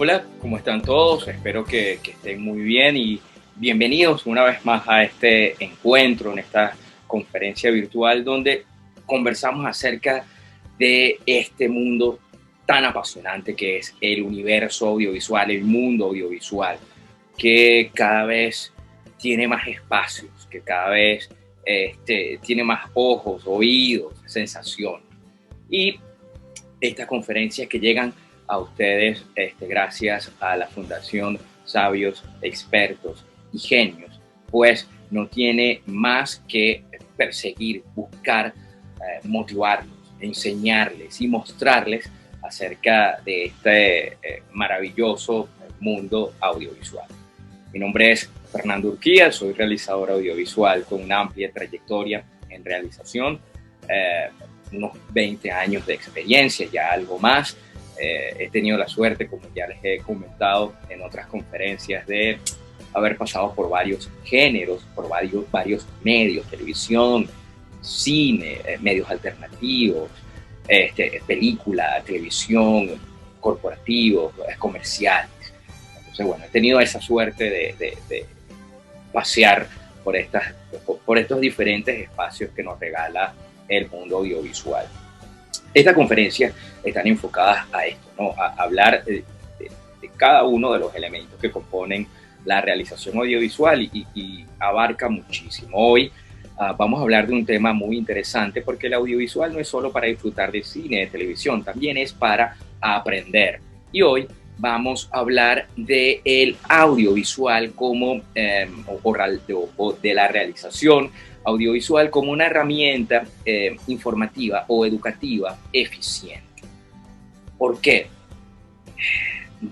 Hola, ¿cómo están todos? Espero que estén muy bien y bienvenidos una vez más a este encuentro, en esta conferencia virtual donde conversamos acerca de este mundo tan apasionante que es el universo audiovisual, el mundo audiovisual, que cada vez tiene más espacios, que cada vez tiene más ojos, oídos, sensaciones. Y estas conferencias que llegan a ustedes gracias a la Fundación Sabios, Expertos y Genios, pues no tiene más que perseguir, buscar, motivarlos, enseñarles y mostrarles acerca de este maravilloso mundo audiovisual. Mi nombre es Fernando Urquía, soy realizador audiovisual con una amplia trayectoria en realización, unos 20 años de experiencia, ya algo más. He tenido la suerte, como ya les he comentado en otras conferencias, de haber pasado por varios géneros, por varios medios, televisión, cine, medios alternativos, película, televisión, corporativos, comerciales. Entonces, bueno, he tenido esa suerte de pasear por estos diferentes espacios que nos regala el mundo audiovisual. Estas conferencias están enfocadas a esto, ¿no? A hablar de cada uno de los elementos que componen la realización audiovisual y abarca muchísimo. Hoy vamos a hablar de un tema muy interesante porque el audiovisual no es solo para disfrutar de cine, de televisión, también es para aprender. Y hoy vamos a hablar del audiovisual como, o de la realización audiovisual como una herramienta informativa o educativa eficiente. ¿Por qué?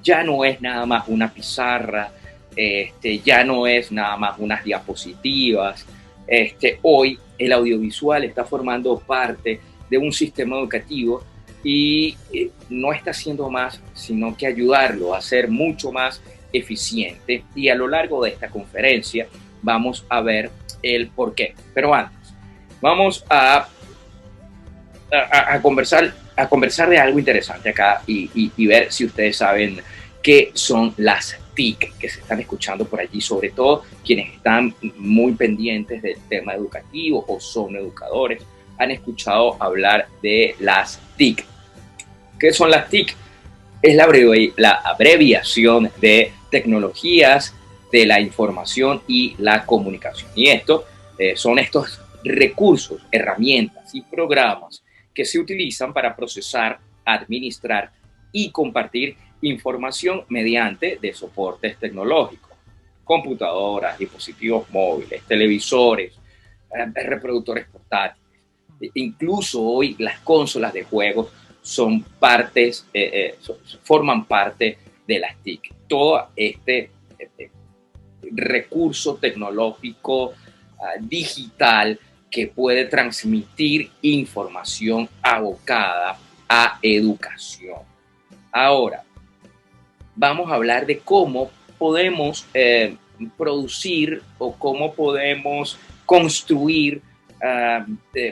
Ya no es nada más una pizarra, ya no es nada más unas diapositivas. Hoy el audiovisual está formando parte de un sistema educativo y no está haciendo más sino que ayudarlo a ser mucho más eficiente, y a lo largo de esta conferencia vamos a ver el por qué. Pero antes, vamos a conversar de algo interesante acá y ver si ustedes saben qué son las TIC que se están escuchando por allí, sobre todo quienes están muy pendientes del tema educativo o son educadores, han escuchado hablar de las TIC. ¿Qué son las TIC? Es la abreviación de tecnologías de la información y la comunicación. Y esto son estos recursos, herramientas y programas que se utilizan para procesar, administrar y compartir información mediante de soportes tecnológicos, computadoras, dispositivos móviles, televisores, reproductores portátiles. Incluso hoy las consolas de juegos forman parte de las TIC. Todo este recurso tecnológico digital que puede transmitir información abocada a educación. Ahora, vamos a hablar de cómo podemos producir o cómo podemos construir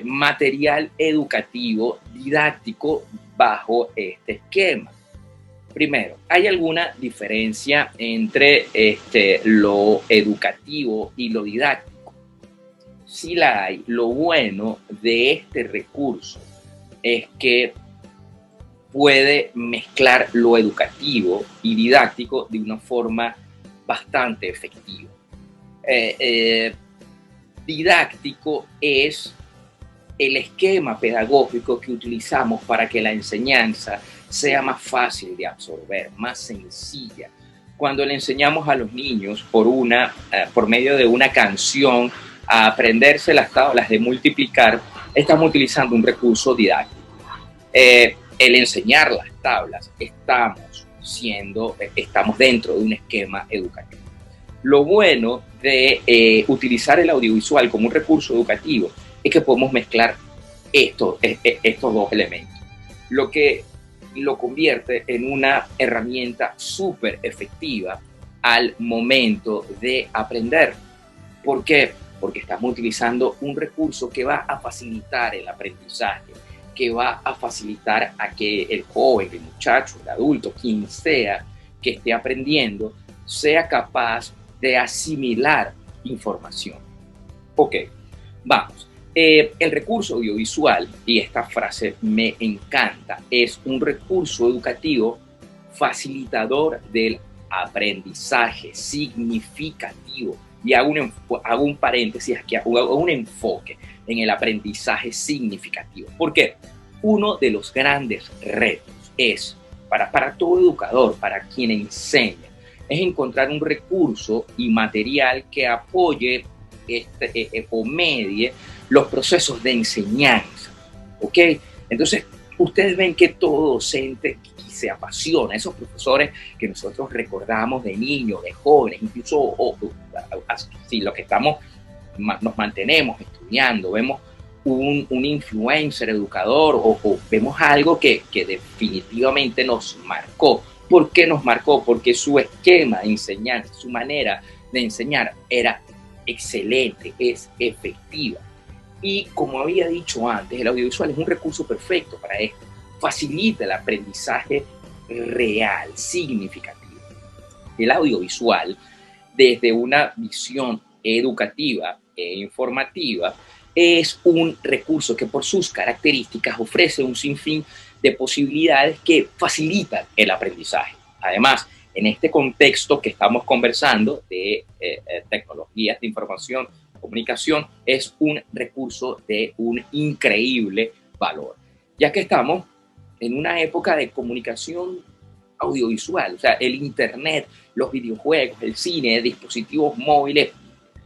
material educativo didáctico bajo este esquema. Primero, ¿hay alguna diferencia entre lo educativo y lo didáctico? Sí la hay. Lo bueno de este recurso es que puede mezclar lo educativo y didáctico de una forma bastante efectiva. Didáctico es el esquema pedagógico que utilizamos para que la enseñanza sea más fácil de absorber, más sencilla. Cuando le enseñamos a los niños por medio de una canción a aprenderse las tablas de multiplicar, estamos utilizando un recurso didáctico. El enseñar las tablas, estamos dentro de un esquema educativo. Lo bueno de utilizar el audiovisual como un recurso educativo es que podemos mezclar estos dos elementos, lo que lo convierte en una herramienta súper efectiva al momento de aprender. ¿Por qué? Porque estamos utilizando un recurso que va a facilitar el aprendizaje, que va a facilitar a que el joven, el muchacho, el adulto, quien sea, que esté aprendiendo sea capaz de asimilar información. Ok, vamos. El recurso audiovisual, y esta frase me encanta, es un recurso educativo facilitador del aprendizaje significativo. Y hago un paréntesis aquí, hago un enfoque en el aprendizaje significativo. Porque uno de los grandes retos es, para todo educador, para quien enseña, es encontrar un recurso y material que apoye o medie los procesos de enseñanza. ¿Ok? Entonces, ustedes ven que todo docente se apasiona, esos profesores que nosotros recordamos de niños, de jóvenes, incluso si lo que nos mantenemos estudiando, vemos un influencer educador o vemos algo que definitivamente nos marcó. ¿Por qué nos marcó? Porque su esquema de enseñanza, su manera de enseñar era excelente, es efectiva. Y como había dicho antes, el audiovisual es un recurso perfecto para esto. Facilita el aprendizaje real, significativo. El audiovisual, desde una visión educativa e informativa, es un recurso que por sus características ofrece un sinfín de posibilidades que facilitan el aprendizaje. Además, en este contexto que estamos conversando de tecnologías de información, comunicación, es un recurso de un increíble valor, ya que estamos en una época de comunicación audiovisual, o sea, el internet, los videojuegos, el cine, dispositivos móviles,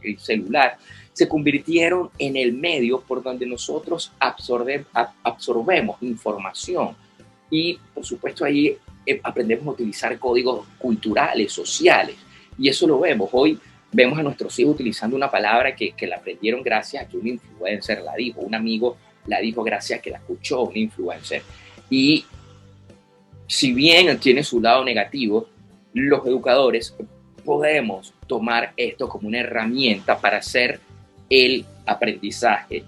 el celular, se convirtieron en el medio por donde nosotros absorbemos información y, por supuesto, ahí aprendemos a utilizar códigos culturales, sociales, y eso lo vemos. Hoy vemos a nuestros hijos utilizando una palabra que la aprendieron gracias a que un influencer la dijo, un amigo la dijo gracias a que la escuchó un influencer. Y si bien tiene su lado negativo, los educadores podemos tomar esto como una herramienta para hacer el aprendizaje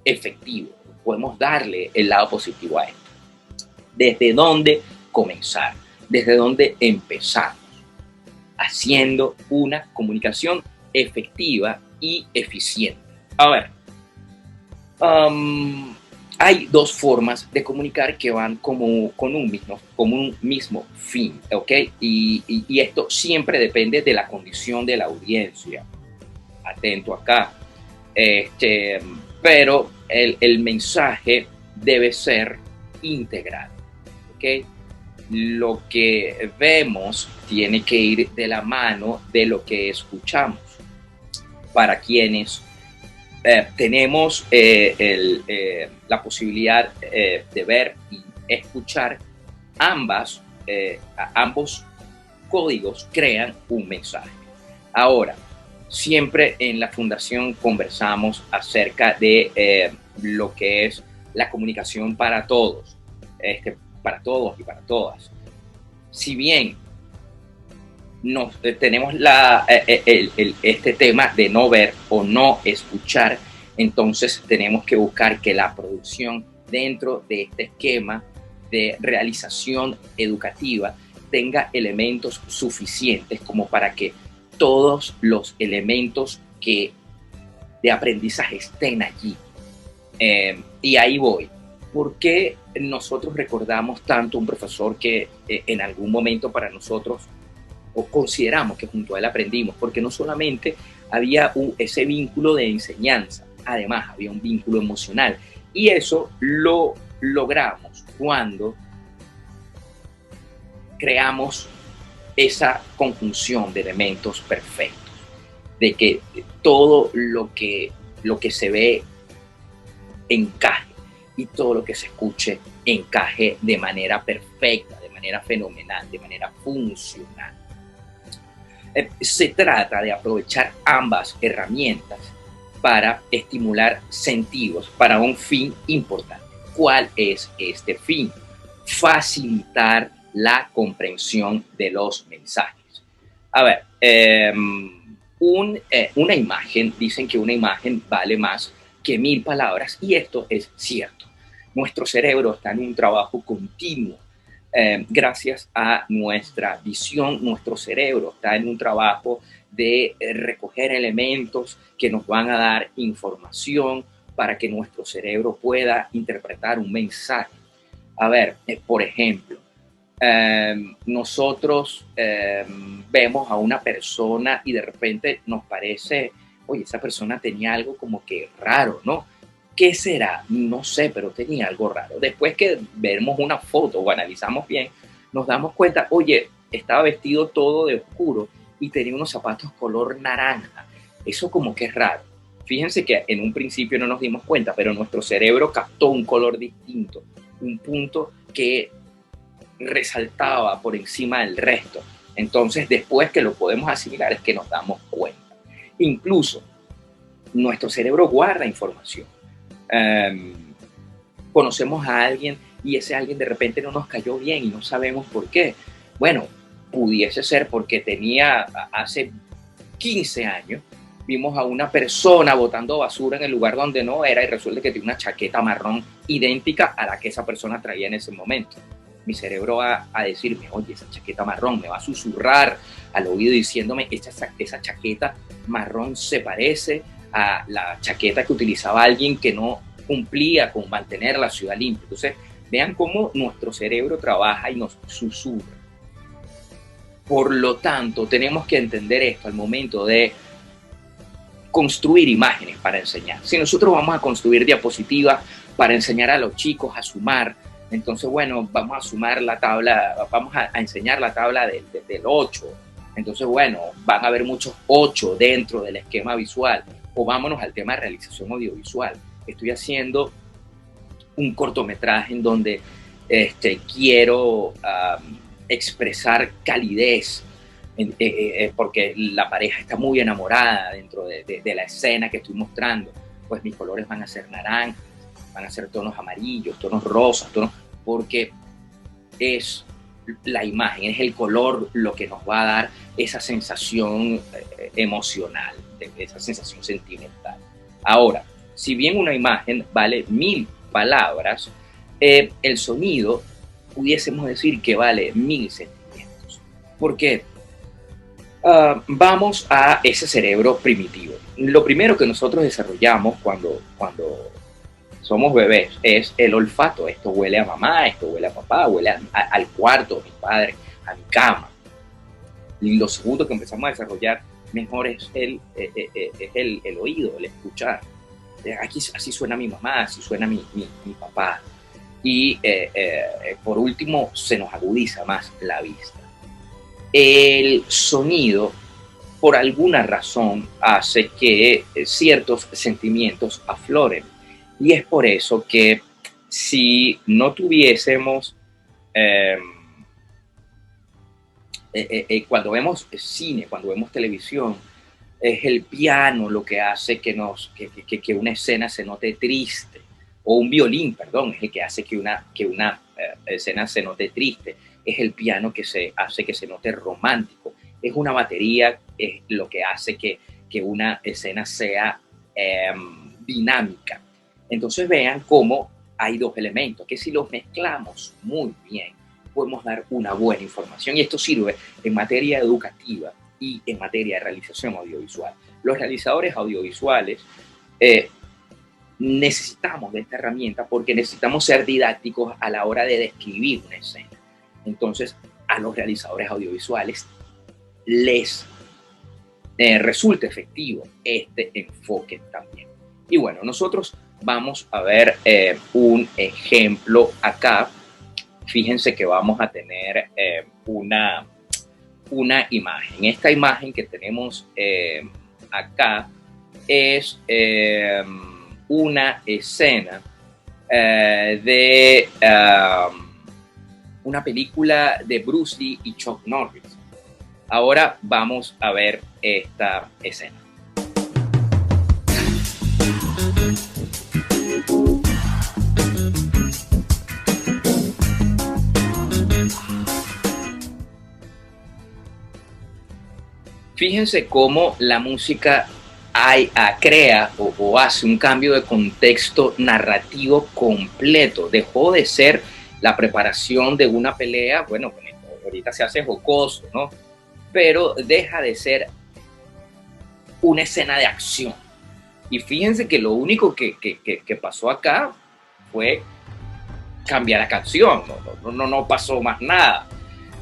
efectivo. Podemos darle el lado positivo a esto. ¿Desde dónde comenzar? ¿Desde dónde empezamos? Haciendo una comunicación efectiva y eficiente. A ver, hay dos formas de comunicar que van con un mismo fin, ¿ok? Y esto siempre depende de la condición de la audiencia. Atento acá. Pero el mensaje debe ser integral, ¿ok? Lo que vemos tiene que ir de la mano de lo que escuchamos. Para quienes tenemos la posibilidad de ver y escuchar, ambos códigos crean un mensaje. Ahora, siempre en la Fundación conversamos acerca de lo que es la comunicación para todos, para todos y para todas. Si bien tenemos este tema de no ver o no escuchar, entonces tenemos que buscar que la producción dentro de este esquema de realización educativa tenga elementos suficientes como para que todos los elementos de aprendizaje estén allí. Y ahí voy. ¿Por qué nosotros recordamos tanto a un profesor que en algún momento para nosotros o consideramos que junto a él aprendimos? Porque no solamente había ese vínculo de enseñanza, además había un vínculo emocional. Y eso lo logramos cuando creamos esa conjunción de elementos perfectos, de que todo lo que se ve encaje y todo lo que se escuche encaje de manera perfecta, de manera fenomenal, de manera funcional. Se trata de aprovechar ambas herramientas para estimular sentidos para un fin importante. ¿Cuál es este fin? Facilitar la comprensión de los mensajes. A ver, una imagen, dicen que una imagen vale más que 1000 palabras, y esto es cierto. Nuestro cerebro está en un trabajo continuo gracias a nuestra visión. Nuestro cerebro está en un trabajo de recoger elementos que nos van a dar información para que nuestro cerebro pueda interpretar un mensaje. A ver, por ejemplo, nosotros vemos a una persona y de repente nos parece, oye, esa persona tenía algo como que raro, ¿no? ¿Qué será? No sé, pero tenía algo raro. Después que vemos una foto o analizamos bien, nos damos cuenta, oye, estaba vestido todo de oscuro y tenía unos zapatos color naranja. Eso como que es raro. Fíjense que en un principio no nos dimos cuenta, pero nuestro cerebro captó un color distinto, un punto que resaltaba por encima del resto. Entonces, después que lo podemos asimilar, es que nos damos cuenta. Incluso, nuestro cerebro guarda información. Conocemos a alguien y ese alguien de repente no nos cayó bien y no sabemos por qué. Bueno, pudiese ser porque tenía hace 15 años, vimos a una persona botando basura en el lugar donde no era y resulta que tiene una chaqueta marrón idéntica a la que esa persona traía en ese momento. Mi cerebro va a decirme, oye, esa chaqueta marrón, me va a susurrar al oído diciéndome, esa chaqueta marrón se parece a la chaqueta que utilizaba alguien que no cumplía con mantener la ciudad limpia. Entonces, vean cómo nuestro cerebro trabaja y nos susurra. Por lo tanto, tenemos que entender esto al momento de construir imágenes para enseñar. Si nosotros vamos a construir diapositivas para enseñar a los chicos a sumar, entonces, bueno, vamos a sumar la tabla, vamos a enseñar la tabla del 8. Entonces, bueno, van a haber muchos 8 dentro del esquema visual. O vámonos al tema de realización audiovisual. Estoy haciendo un cortometraje en donde quiero expresar calidez, porque la pareja está muy enamorada dentro de la escena que estoy mostrando. Pues mis colores van a ser naranjas, van a ser tonos amarillos, tonos rosas, porque es la imagen, es el color lo que nos va a dar esa sensación emocional, esa sensación sentimental. Ahora, si bien una imagen vale 1000 palabras, el sonido pudiésemos decir que vale 1000 sentimientos. ¿Por qué? Vamos a ese cerebro primitivo. Lo primero que nosotros desarrollamos cuando somos bebés es el olfato. Esto huele a mamá, esto huele a papá, huele al cuarto de mi padre, a mi cama. Y lo segundo que empezamos a desarrollar mejor es el oído, el escuchar. Aquí así suena mi mamá, así suena mi papá. Y por último, se nos agudiza más la vista. El sonido, por alguna razón, hace que ciertos sentimientos afloren. Y es por eso que si no tuviésemos, cuando vemos cine, cuando vemos televisión, es el piano lo que hace que una escena se note triste, o un violín, perdón, es el que hace que una escena se note triste, es el piano que hace que se note romántico, es una batería, es lo que hace que una escena sea dinámica. Entonces vean cómo hay dos elementos, que si los mezclamos muy bien, podemos dar una buena información. Y esto sirve en materia educativa y en materia de realización audiovisual. Los realizadores audiovisuales necesitamos de esta herramienta porque necesitamos ser didácticos a la hora de describir una escena. Entonces, a los realizadores audiovisuales les resulta efectivo este enfoque también. Y bueno, nosotros vamos a ver un ejemplo acá. Fíjense que vamos a tener una imagen. Esta imagen que tenemos acá es una escena de una película de Bruce Lee y Chuck Norris. Ahora vamos a ver esta escena. Fíjense cómo la música crea o hace un cambio de contexto narrativo completo. Dejó de ser la preparación de una pelea, bueno, ahorita se hace jocoso, ¿no? Pero deja de ser una escena de acción. Y fíjense que lo único que pasó acá fue cambiar la canción, no pasó más nada.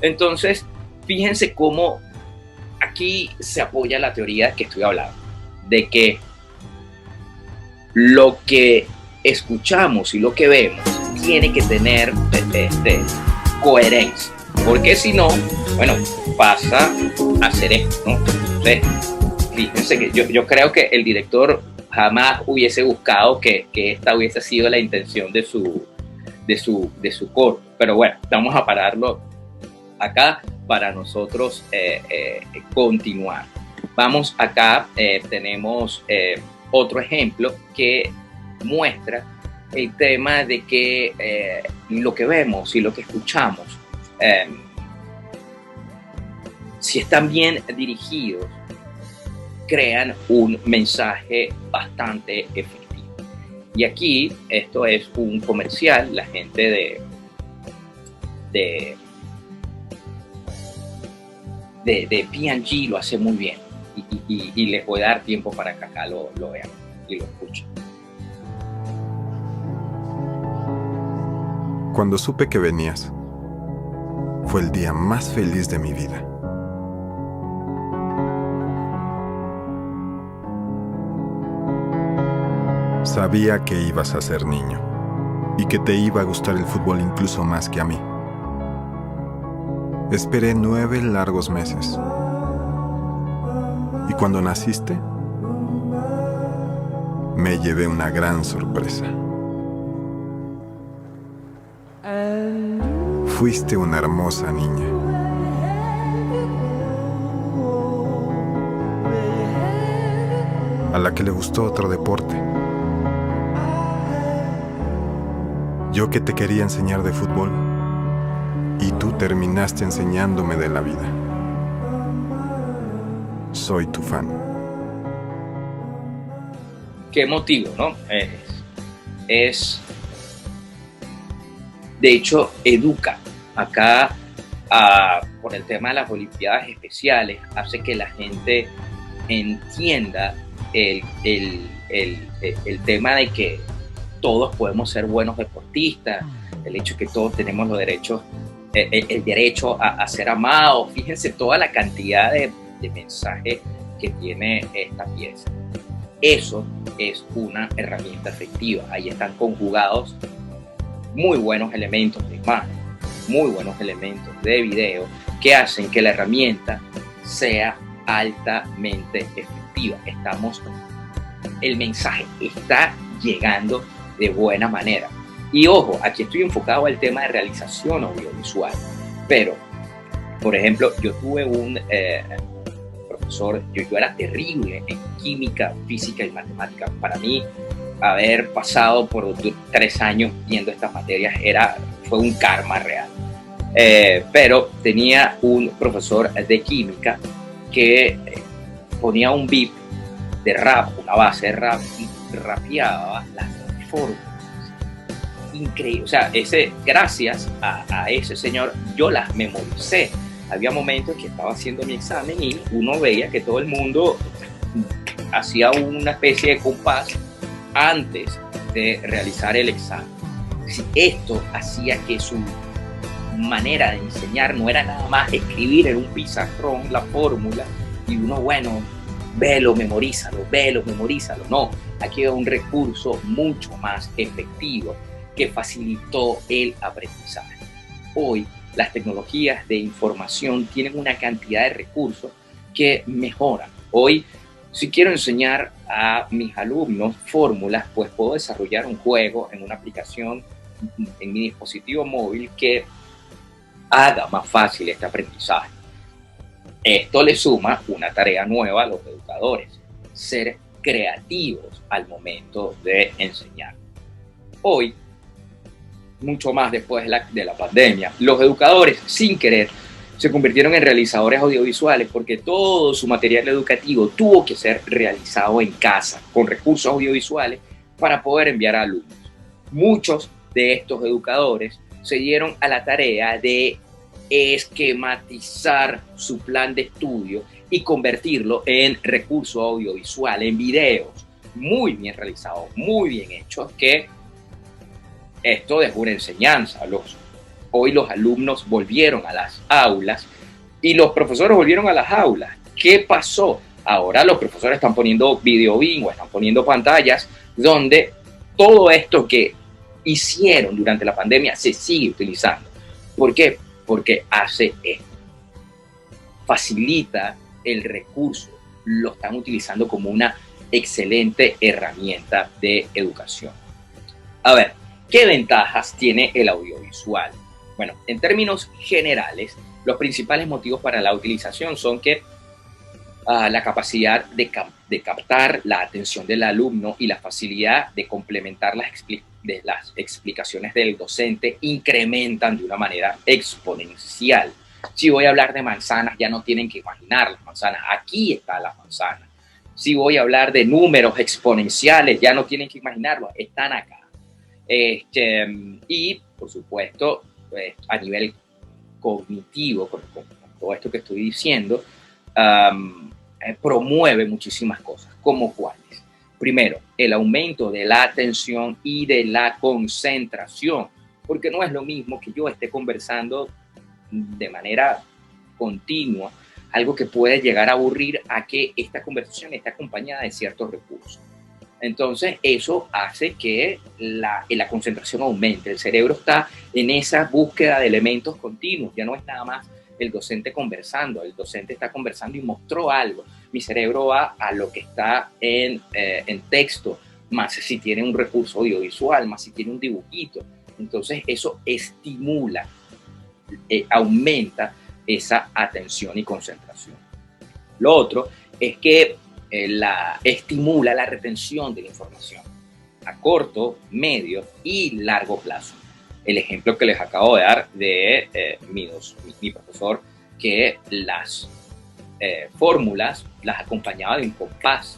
Entonces, fíjense cómo aquí se apoya la teoría que estoy hablando, de que lo que escuchamos y lo que vemos tiene que tener coherencia, porque si no, bueno, pasa a ser esto, ¿no? Entonces, fíjense que yo creo que el director jamás hubiese buscado que esta hubiese sido la intención de su corto, pero bueno, vamos a pararlo acá para nosotros continuar. Vamos acá, tenemos otro ejemplo que muestra el tema de que lo que vemos y lo que escuchamos, si están bien dirigidos, crean un mensaje bastante efectivo. Y aquí, esto es un comercial, la gente de P&G lo hace muy bien. Y les voy a dar tiempo para que acá lo vean y lo escuchen. Cuando supe que venías, fue el día más feliz de mi vida. Sabía que ibas a ser niño y que te iba a gustar el fútbol incluso más que a mí. Esperé 9 largos meses. Y cuando naciste, me llevé una gran sorpresa. Fuiste una hermosa niña. A la que le gustó otro deporte. Yo que te quería enseñar de fútbol y tú terminaste enseñándome de la vida. Soy tu fan. Qué motivo, ¿no? Es de hecho, educa. Acá, por el tema de las Olimpiadas Especiales, hace que la gente entienda el tema de que todos podemos ser buenos deportistas, el hecho de que todos tenemos los derechos, el derecho a ser amados. Fíjense toda la cantidad de mensajes que tiene esta pieza. Eso es una herramienta efectiva. Ahí están conjugados muy buenos elementos de imagen, muy buenos elementos de video que hacen que la herramienta sea altamente efectiva. El mensaje está llegando de buena manera. Y ojo, aquí estoy enfocado al tema de realización audiovisual, pero, por ejemplo, yo tuve un profesor, yo era terrible en química, física y matemática. Para mí, haber pasado por 3 años viendo estas materias fue un karma real. Pero tenía un profesor de química que ponía un beat de rap, una base de rap, y rapeaba las fórmulas. Increíble. O sea, gracias a ese señor, yo las memoricé. Había momentos que estaba haciendo mi examen y uno veía que todo el mundo hacía una especie de compás antes de realizar el examen. Esto hacía que su manera de enseñar no era nada más escribir en un pizarrón la fórmula y uno, bueno, velo, memorízalo. No, aquí era un recurso mucho más efectivo que facilitó el aprendizaje. Hoy, las tecnologías de información tienen una cantidad de recursos que mejoran. Hoy, si quiero enseñar a mis alumnos fórmulas, pues puedo desarrollar un juego en una aplicación en mi dispositivo móvil que haga más fácil este aprendizaje. Esto le suma una tarea nueva a los educadores: ser creativos al momento de enseñar. Hoy, mucho más después de la pandemia, los educadores, sin querer, se convirtieron en realizadores audiovisuales porque todo su material educativo tuvo que ser realizado en casa, con recursos audiovisuales para poder enviar a alumnos. Muchos de estos educadores se dieron a la tarea de esquematizar su plan de estudio y convertirlo en recurso audiovisual, en videos muy bien realizados, muy bien hechos, que esto dejó una enseñanza. Hoy los alumnos volvieron a las aulas y los profesores volvieron a las aulas. ¿Qué pasó? Ahora los profesores están poniendo video bingo, están poniendo pantallas donde todo esto que hicieron durante la pandemia se sigue utilizando. ¿Por qué? Porque hace esto. Facilita el recurso. Lo están utilizando como una excelente herramienta de educación. A ver, ¿qué ventajas tiene el audiovisual? Bueno, en términos generales, los principales motivos para la utilización son que la capacidad de captar la atención del alumno y la facilidad de complementar las explicaciones del docente incrementan de una manera exponencial. Si voy a hablar de manzanas, ya no tienen que imaginar las manzanas. Aquí está la manzana. Si voy a hablar de números exponenciales, ya no tienen que imaginarlo, están acá. Y, por supuesto, a nivel cognitivo, con todo esto que estoy diciendo, promueve muchísimas cosas, como cuáles. Primero, el aumento de la atención y de la concentración, porque no es lo mismo que yo esté conversando de manera continua, algo que puede llegar a aburrir, a que esta conversación esté acompañada de ciertos recursos. Entonces, eso hace que la concentración aumente. El cerebro está en esa búsqueda de elementos continuos. Ya no es nada más el docente conversando. El docente está conversando y mostró algo. Mi cerebro va a lo que está en texto, más si tiene un recurso audiovisual, más si tiene un dibujito. Entonces, eso estimula, aumenta esa atención y concentración. Lo otro es que estimula la retención de la información a corto, medio y largo plazo. El ejemplo que les acabo de dar de mi profesor, que las fórmulas las acompañaba de un compás.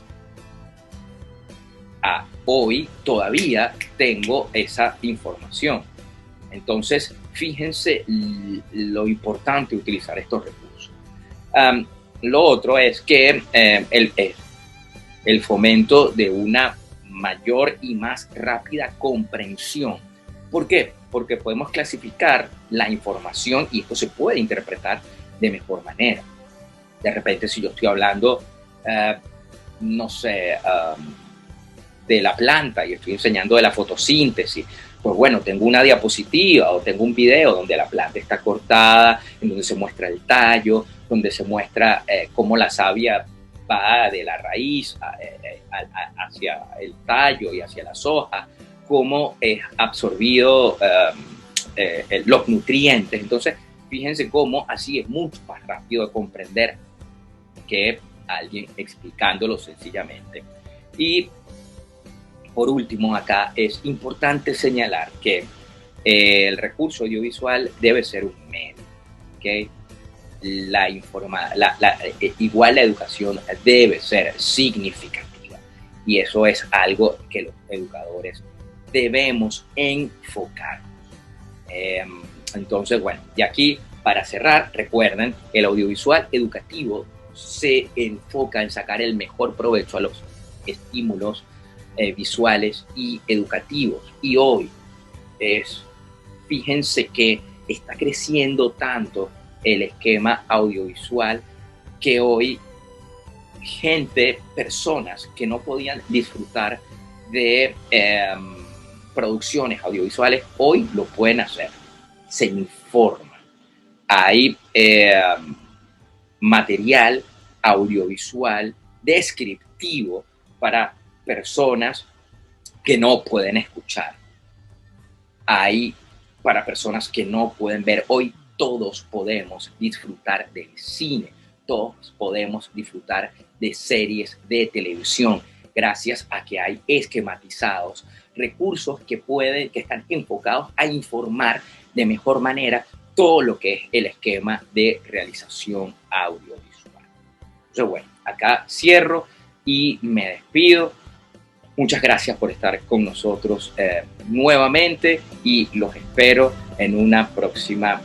Hoy todavía tengo esa información. Entonces, fíjense lo importante de utilizar estos recursos. Lo otro es que el fomento de una mayor y más rápida comprensión. ¿Por qué? Porque podemos clasificar la información y esto se puede interpretar de mejor manera. De repente, si yo estoy hablando, no sé, de la planta y estoy enseñando de la fotosíntesis, pues bueno, tengo una diapositiva o tengo un video donde la planta está cortada, en donde se muestra el tallo, donde se muestra cómo la savia va de la raíz hacia el tallo y hacia las hojas, cómo es absorbido los nutrientes. Entonces, fíjense cómo así es mucho más rápido de comprender que alguien explicándolo sencillamente. Y por último, acá es importante señalar que el recurso audiovisual debe ser un medio, ¿okay? Igual la educación debe ser significativa y eso es algo que los educadores debemos enfocarnos. Entonces, bueno, y aquí para cerrar, recuerden, el audiovisual educativo se enfoca en sacar el mejor provecho a los estímulos visuales y educativos. Y hoy fíjense que está creciendo tanto el esquema audiovisual que hoy personas que no podían disfrutar de producciones audiovisuales, hoy lo pueden hacer. Se informa. Hay material audiovisual descriptivo para personas que no pueden escuchar. Hay para personas que no pueden ver. Hoy todos podemos disfrutar del cine, todos podemos disfrutar de series de televisión, gracias a que hay esquematizados recursos que están enfocados a informar de mejor manera todo lo que es el esquema de realización audiovisual. Entonces, bueno, acá cierro y me despido. Muchas gracias por estar con nosotros nuevamente y los espero en una próxima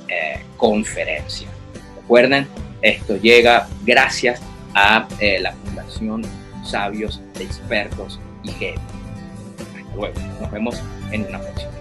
conferencia. Recuerden, esto llega gracias a la Fundación Sabios, Expertos y Genios. Hasta luego. Nos vemos en una próxima.